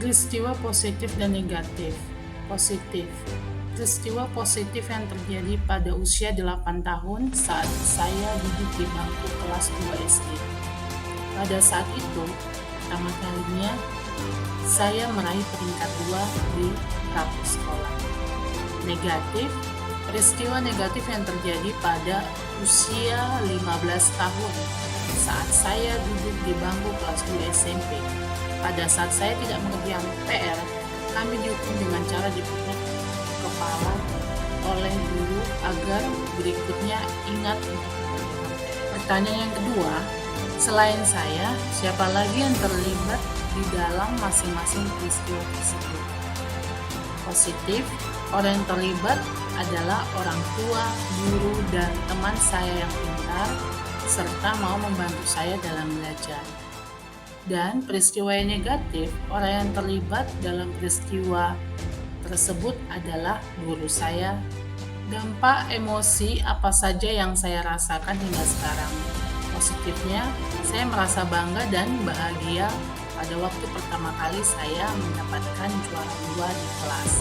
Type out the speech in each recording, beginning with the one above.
Peristiwa positif dan negatif. Positif. Peristiwa positif yang terjadi pada usia 8 tahun saat saya duduk di bangku kelas 2 SD. Pada saat itu, pertama kalinya saya meraih peringkat 2 di rapor sekolah. Negatif. Peristiwa negatif yang terjadi pada usia 15 tahun saat saya duduk di bangku kelas 2 SMP. Pada saat saya tidak mengerjakan PR, kami dihukum dengan cara dipukul kepala oleh guru agar berikutnya ingat untuk mengerjakan PR. Pertanyaan yang kedua, selain saya, siapa lagi yang terlibat di dalam masing-masing peristiwa tersebut? Positif, orang yang terlibat adalah orang tua, guru, dan teman saya yang pintar, serta mau membantu saya dalam belajar. Dan peristiwa yang negatif, orang yang terlibat dalam peristiwa tersebut adalah guru saya. Dampak emosi apa saja yang saya rasakan hingga sekarang? Positifnya, saya merasa bangga dan bahagia pada waktu pertama kali saya mendapatkan juara 2 di kelas.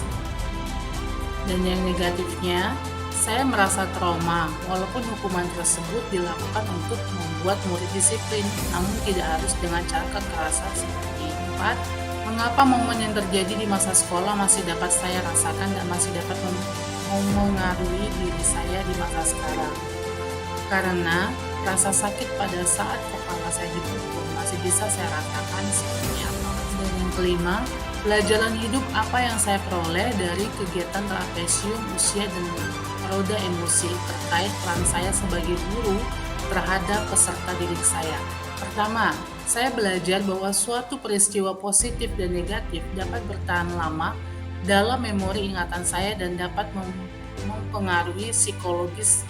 Dan yang negatifnya, saya merasa trauma walaupun hukuman tersebut dilakukan untuk membuat murid disiplin, namun tidak harus dengan cara kekerasan seperti 4. Mengapa momen yang terjadi di masa sekolah masih dapat saya rasakan dan masih dapat memengaruhi diri saya di masa sekarang? Karena rasa sakit pada saat kepala saya dipukul masih bisa saya rasakan seperti apa. Dan yang kelima, pelajaran hidup apa yang saya peroleh dari kegiatan trapesium usia dan roda emosi terkait peran saya sebagai guru terhadap peserta didik saya. Pertama, saya belajar bahwa suatu peristiwa positif dan negatif dapat bertahan lama dalam memori ingatan saya dan dapat mempengaruhi psikologis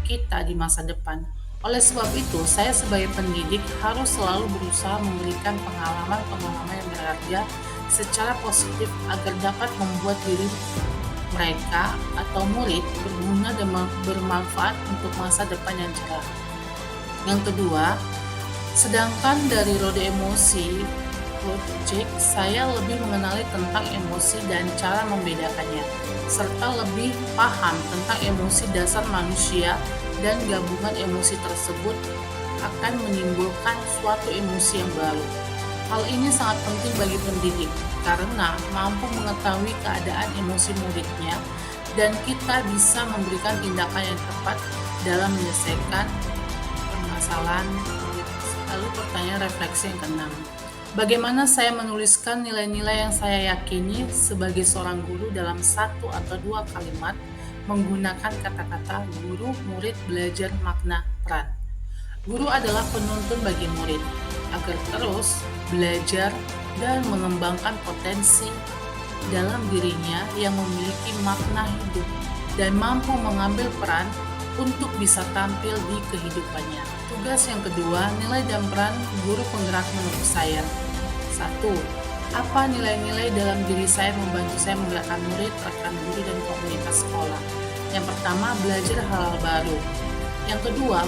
kita di masa depan. Oleh sebab itu, saya sebagai pendidik harus selalu berusaha memberikan pengalaman-pengalaman yang berharga secara positif agar dapat membuat diri mereka atau murid berguna dan bermanfaat untuk masa depan yang cerah. Yang kedua, sedangkan dari roda emosi Project, saya lebih mengenali tentang emosi dan cara membedakannya, serta lebih paham tentang emosi dasar manusia dan gabungan emosi tersebut akan menimbulkan suatu emosi yang baru. Hal ini sangat penting bagi pendidik karena mampu mengetahui keadaan emosi muridnya dan kita bisa memberikan tindakan yang tepat dalam menyelesaikan permasalahan murid. Lalu pertanyaan refleksi yang keenam. Bagaimana saya menuliskan nilai-nilai yang saya yakini sebagai seorang guru dalam 1 atau 2 kalimat menggunakan kata-kata guru, murid, belajar, makna, peran. Guru adalah penuntun bagi murid agar terus belajar dan mengembangkan potensi dalam dirinya yang memiliki makna hidup dan mampu mengambil peran untuk bisa tampil di kehidupannya. Tugas yang kedua, nilai dan peran guru penggerak menurut saya. 1. Apa nilai-nilai dalam diri saya membantu saya menggerakkan murid, rekan guru, dan komunitas sekolah? Yang pertama, belajar hal-hal baru. Yang kedua,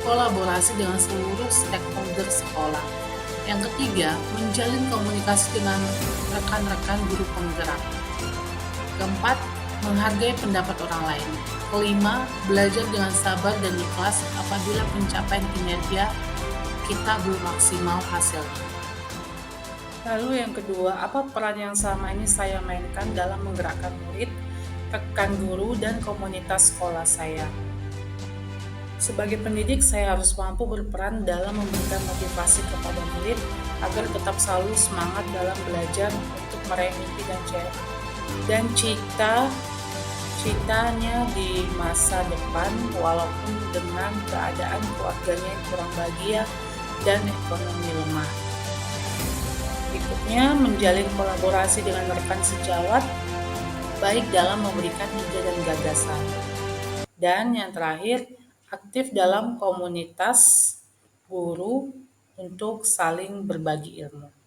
kolaborasi dengan seluruh stakeholder sekolah. Yang ketiga, menjalin komunikasi dengan rekan-rekan guru penggerak. Keempat, menghargai pendapat orang lain. Kelima, belajar dengan sabar dan ikhlas apabila pencapaian kinerja kita belum maksimal hasilnya. Lalu yang kedua, apa peran yang selama ini saya mainkan dalam menggerakkan murid, rekan guru, dan komunitas sekolah saya? Sebagai pendidik, saya harus mampu berperan dalam memberikan motivasi kepada murid agar tetap selalu semangat dalam belajar untuk meraih mimpi dan citanya di masa depan walaupun dengan keadaan keluarganya yang kurang bahagia dan ekonomi lemah. Berikutnya, menjalin kolaborasi dengan rekan sejawat baik dalam memberikan ide dan gagasan. Dan yang terakhir, aktif dalam komunitas guru untuk saling berbagi ilmu.